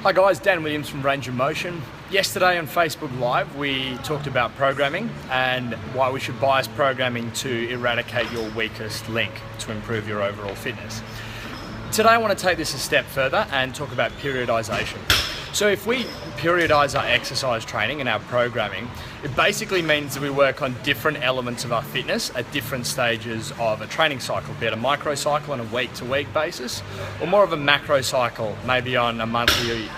Hi guys, Dan Williams from Range of Motion. Yesterday on Facebook Live we talked about programming and why we should bias programming to eradicate your weakest link to improve your overall fitness. Today I want to take this a step further and talk about periodization. So if we periodize our exercise training and our programming, it basically means that we work on different elements of our fitness at different stages of a training cycle, be it a micro cycle on a week-to-week basis, or more of a macro cycle, maybe on a monthly,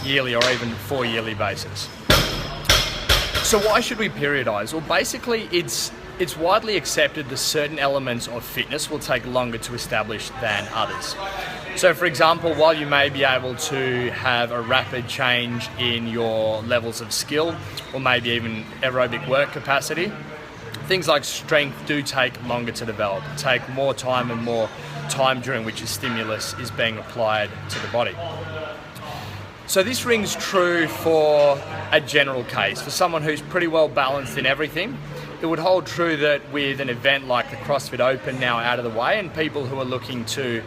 yearly, or even 4-yearly basis. So why should we periodize? Well, basically it's widely accepted that certain elements of fitness will take longer to establish than others. So for example, while you may be able to have a rapid change in your levels of skill or maybe even aerobic work capacity, things like strength do take longer to develop, take more time and more time during which a stimulus is being applied to the body. So this rings true for a general case. For someone who's pretty well balanced in everything, it would hold true that with an event like the CrossFit Open now out of the way and people who are looking to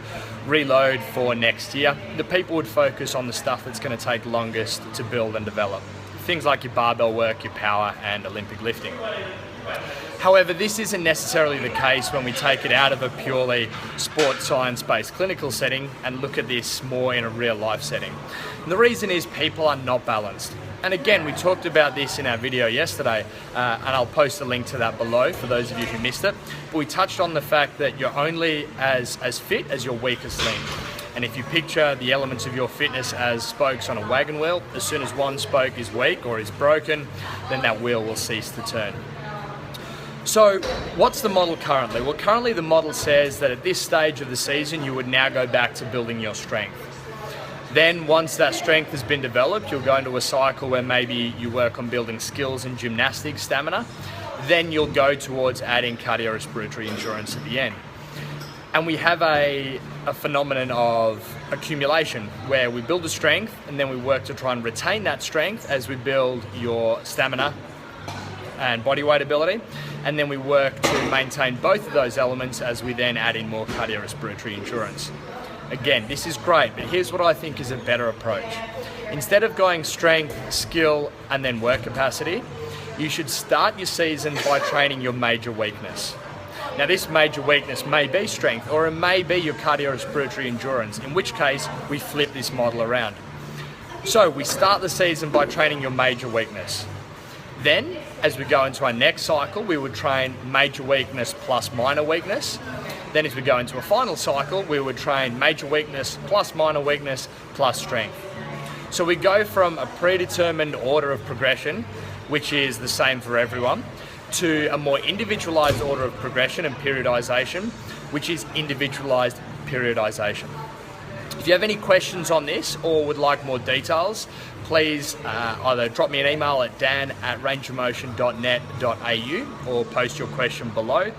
reload for next year, the people would focus on the stuff that's going to take longest to build and develop. Things like your barbell work, your power and Olympic lifting. However, this isn't necessarily the case when we take it out of a purely sports science-based clinical setting and look at this more in a real life setting. And the reason is people are not balanced. And again, we talked about this in our video yesterday, and I'll post a link to that below for those of you who missed it. But we touched on the fact that you're only as fit as your weakest link. And if you picture the elements of your fitness as spokes on a wagon wheel, as soon as one spoke is weak or is broken, then that wheel will cease to turn. So what's the model currently? Well, currently the model says that at this stage of the season, you would now go back to building your strength. Then once that strength has been developed, you'll go into a cycle where maybe you work on building skills and gymnastics stamina. Then you'll go towards adding cardiorespiratory endurance at the end. And we have a phenomenon of accumulation where we build a strength and then we work to try and retain that strength as we build your stamina and body weight ability. And then we work to maintain both of those elements as we then add in more cardiorespiratory endurance. Again, this is great, but here's what I think is a better approach. Instead of going strength, skill, and then work capacity, you should start your season by training your major weakness. Now this major weakness may be strength, or it may be your cardiorespiratory endurance, in which case we flip this model around. So we start the season by training your major weakness. Then, as we go into our next cycle, we would train major weakness plus minor weakness. Then as we go into a final cycle, we would train major weakness plus minor weakness plus strength. So we go from a predetermined order of progression, which is the same for everyone, to a more individualized order of progression and periodization, which is individualized periodization. If you have any questions on this or would like more details, please either drop me an email at dan@rangeofmotion.net.au or post your question below.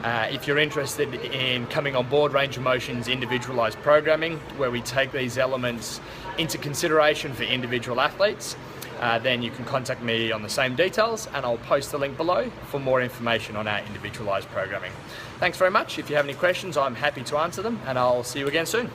If you're interested in coming on board Range of Motion's individualized programming, where we take these elements into consideration for individual athletes, then you can contact me on the same details and I'll post the link below for more information on our individualized programming. Thanks very much. If you have any questions, I'm happy to answer them and I'll see you again soon.